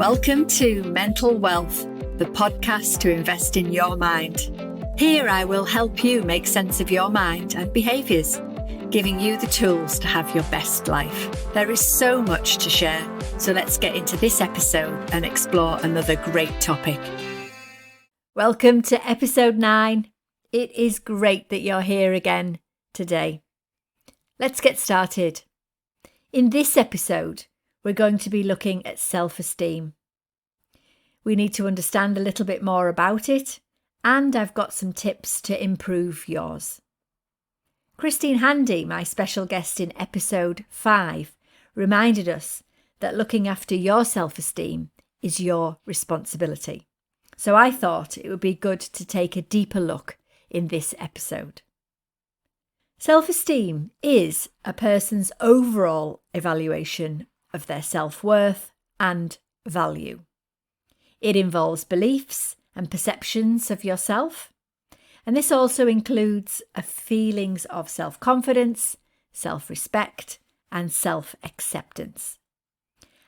Welcome to Mental Wealth, the podcast to invest in your mind. Here I will help you make sense of your mind and behaviours, giving you the tools to have your best life. There is so much to share, so let's get into this episode and explore another great topic. Welcome to episode 9. It is great that you're here again today. Let's get started. In this episode, we're going to be looking at self-esteem. We need to understand a little bit more about it, and I've got some tips to improve yours. Christine Handy, my special guest in episode 5, reminded us that looking after your self-esteem is your responsibility. So I thought it would be good to take a deeper look in this episode. Self-esteem is a person's overall evaluation of their self-worth and value. It involves beliefs and perceptions of yourself, and this also includes feelings of self-confidence, self-respect, and self-acceptance.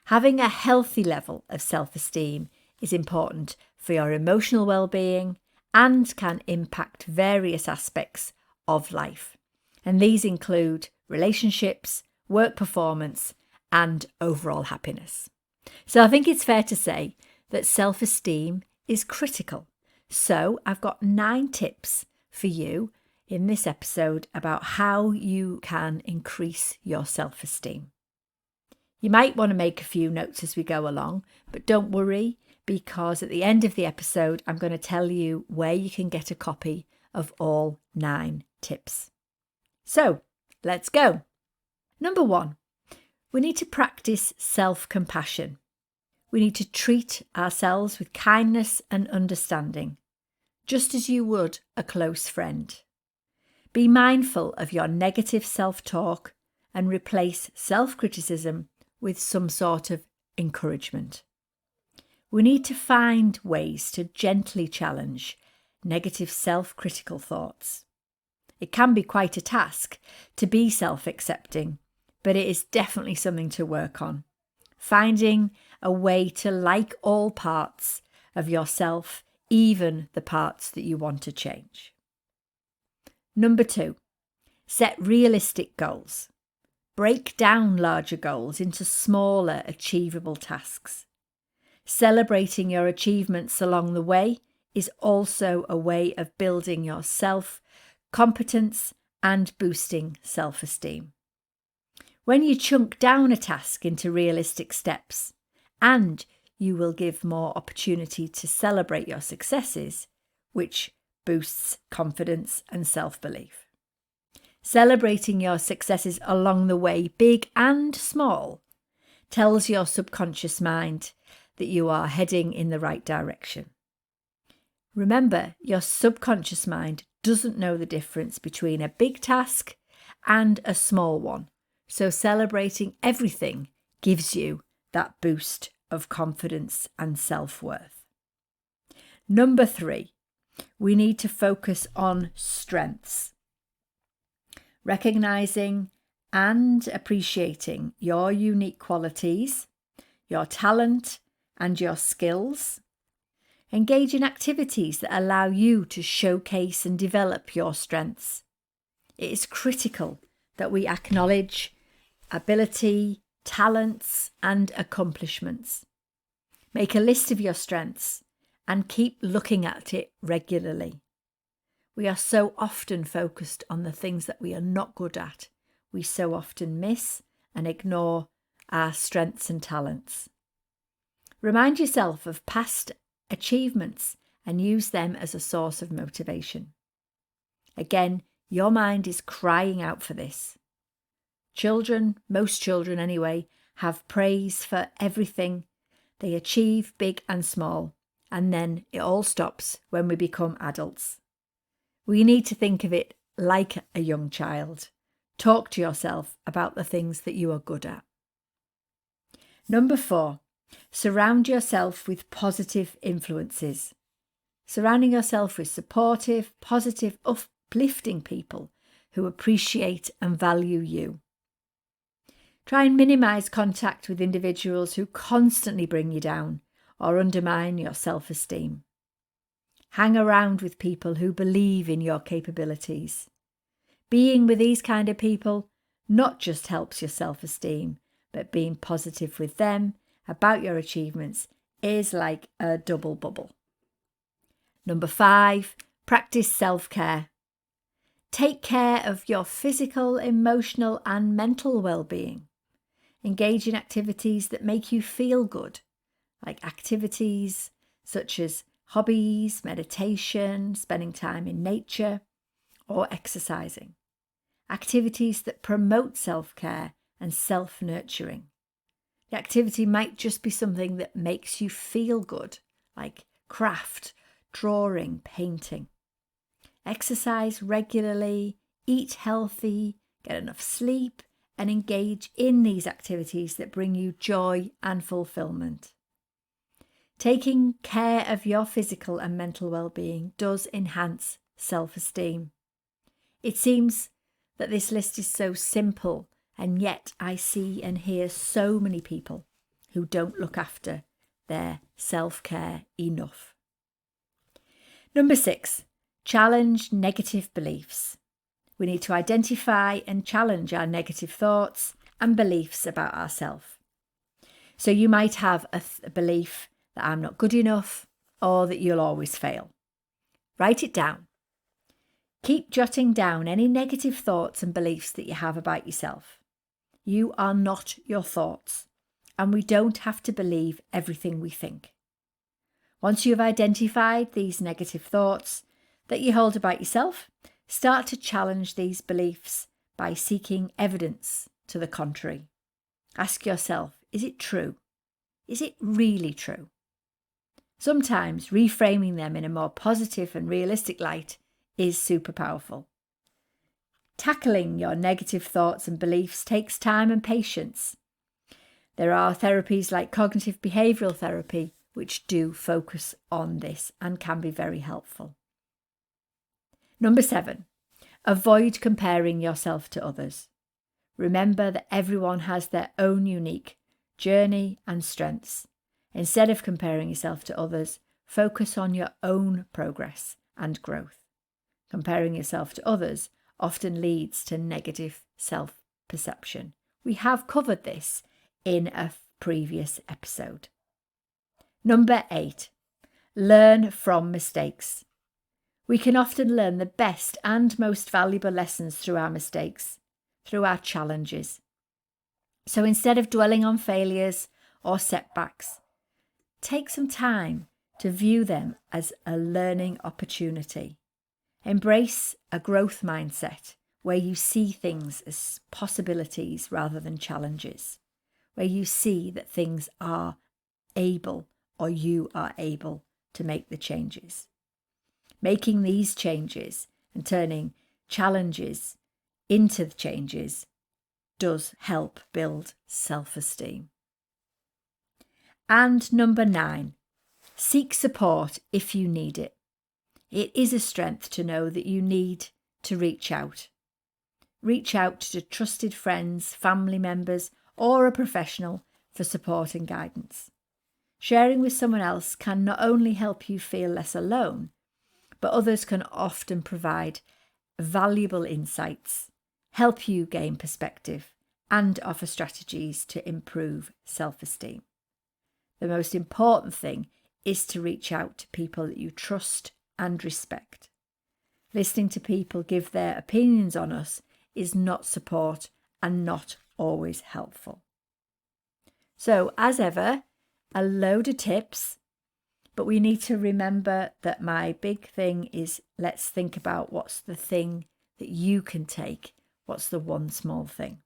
Having a healthy level of self-esteem is important for your emotional well-being and can impact various aspects of life, and these include relationships, work performance, and overall happiness. So I think it's fair to say that self-esteem is critical. So I've got 9 tips for you in this episode about how you can increase your self-esteem. You might want to make a few notes as we go along, but don't worry, because at the end of the episode, I'm going to tell you where you can get a copy of all 9 tips. So let's go. Number 1. We need to practice self-compassion. We need to treat ourselves with kindness and understanding, just as you would a close friend. Be mindful of your negative self-talk and replace self-criticism with some sort of encouragement. We need to find ways to gently challenge negative self-critical thoughts. It can be quite a task to be self-accepting, but it is definitely something to work on. Finding a way to like all parts of yourself, even the parts that you want to change. Number 2, set realistic goals. Break down larger goals into smaller, achievable tasks. Celebrating your achievements along the way is also a way of building your self-competence and boosting self-esteem. When you chunk down a task into realistic steps, and you will give more opportunity to celebrate your successes, which boosts confidence and self-belief. Celebrating your successes along the way, big and small, tells your subconscious mind that you are heading in the right direction. Remember, your subconscious mind doesn't know the difference between a big task and a small one. So celebrating everything gives you that boost of confidence and self-worth. Number 3, we need to focus on strengths. Recognizing and appreciating your unique qualities, your talent and your skills. Engage in activities that allow you to showcase and develop your strengths. It is critical that we acknowledge ability, talents, and accomplishments. Make a list of your strengths and keep looking at it regularly. We are so often focused on the things that we are not good at. We so often miss and ignore our strengths and talents. Remind yourself of past achievements and use them as a source of motivation. Again, your mind is crying out for this. Children, most children anyway, have praise for everything they achieve, big and small, and then it all stops when we become adults. We need to think of it like a young child. Talk to yourself about the things that you are good at. Number 4, surround yourself with positive influences. Surrounding yourself with supportive, positive, uplifting people who appreciate and value you. Try and minimise contact with individuals who constantly bring you down or undermine your self-esteem. Hang around with people who believe in your capabilities. Being with these kind of people not just helps your self-esteem, but being positive with them about your achievements is like a double bubble. Number 5, practice self-care. Take care of your physical, emotional, and mental well-being. Engage in activities that make you feel good, like activities such as hobbies, meditation, spending time in nature, or exercising. Activities that promote self-care and self-nurturing. The activity might just be something that makes you feel good, like craft, drawing, painting. Exercise regularly, eat healthy, get enough sleep, and engage in these activities that bring you joy and fulfillment. Taking care of your physical and mental well-being does enhance self-esteem. It seems that this list is so simple, and yet I see and hear so many people who don't look after their self-care enough. Number 6, challenge negative beliefs. We need to identify and challenge our negative thoughts and beliefs about ourselves. So you might have a belief that I'm not good enough or that you'll always fail. Write it down. Keep jotting down any negative thoughts and beliefs that you have about yourself. You are not your thoughts, and we don't have to believe everything we think. Once you've identified these negative thoughts that you hold about yourself, start to challenge these beliefs by seeking evidence to the contrary. Ask yourself, is it true? Is it really true? Sometimes reframing them in a more positive and realistic light is super powerful. Tackling your negative thoughts and beliefs takes time and patience. There are therapies like cognitive behavioural therapy which do focus on this and can be very helpful. Number 7, avoid comparing yourself to others. Remember that everyone has their own unique journey and strengths. Instead of comparing yourself to others, focus on your own progress and growth. Comparing yourself to others often leads to negative self-perception. We have covered this in a previous episode. Number 8, learn from mistakes. We can often learn the best and most valuable lessons through our mistakes, through our challenges. So instead of dwelling on failures or setbacks, take some time to view them as a learning opportunity. Embrace a growth mindset where you see things as possibilities rather than challenges, where you see that things are able or you are able to make the changes. Making these changes and turning challenges into the changes does help build self-esteem. And number 9, seek support if you need it. It is a strength to know that you need to reach out. Reach out to trusted friends, family members, or a professional for support and guidance. Sharing with someone else can not only help you feel less alone, but others can often provide valuable insights, help you gain perspective, and offer strategies to improve self-esteem. The most important thing is to reach out to people that you trust and respect. Listening to people give their opinions on us is not support and not always helpful. So, as ever, a load of tips, but we need to remember that my big thing is let's think about what's the thing that you can take. What's the one small thing?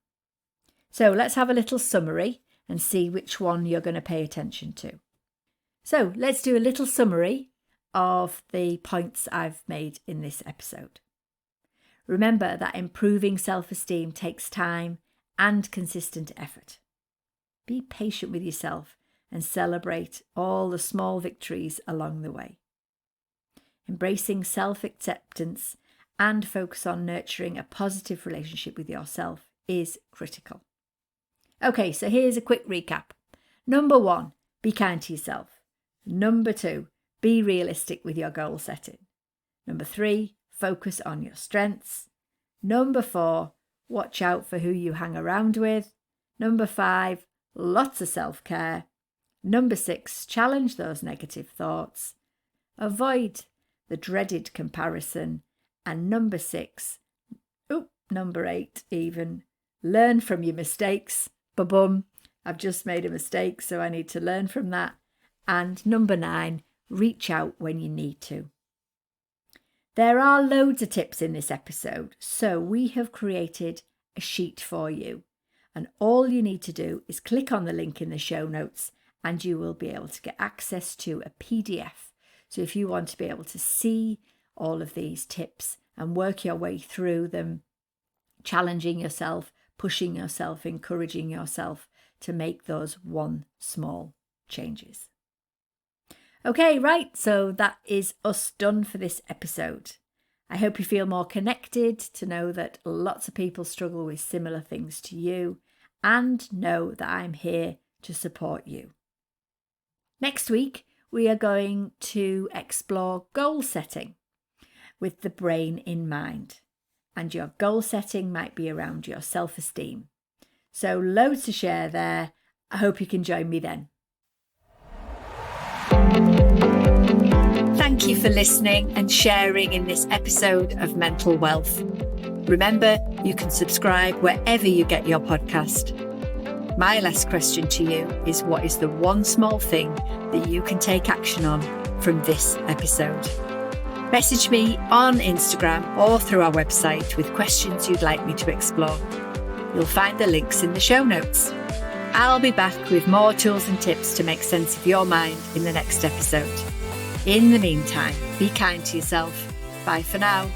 So let's have a little summary and see which one you're going to pay attention to. So let's do a little summary of the points I've made in this episode. Remember that improving self-esteem takes time and consistent effort. Be patient with yourself and celebrate all the small victories along the way. Embracing self-acceptance and focus on nurturing a positive relationship with yourself is critical. Okay, so here's a quick recap. Number 1, be kind to yourself. Number 2, be realistic with your goal setting. Number 3, focus on your strengths. Number 4, watch out for who you hang around with. Number 5, lots of self-care. Number 6, challenge those negative thoughts. Avoid the dreaded comparison. And number 8 even, learn from your mistakes. Ba-bum, I've just made a mistake, so I need to learn from that. And number 9, reach out when you need to. There are loads of tips in this episode, so we have created a sheet for you. And all you need to do is click on the link in the show notes and you will be able to get access to a PDF. So if you want to be able to see all of these tips and work your way through them, challenging yourself, pushing yourself, encouraging yourself to make those one small changes. Okay, right, so that is us done for this episode. I hope you feel more connected to know that lots of people struggle with similar things to you and know that I'm here to support you. Next week, we are going to explore goal setting with the brain in mind. And your goal setting might be around your self-esteem. So loads to share there. I hope you can join me then. Thank you for listening and sharing in this episode of Mental Wealth. Remember, you can subscribe wherever you get your podcast. My last question to you is, what is the one small thing that you can take action on from this episode? Message me on Instagram or through our website with questions you'd like me to explore. You'll find the links in the show notes. I'll be back with more tools and tips to make sense of your mind in the next episode. In the meantime, be kind to yourself. Bye for now.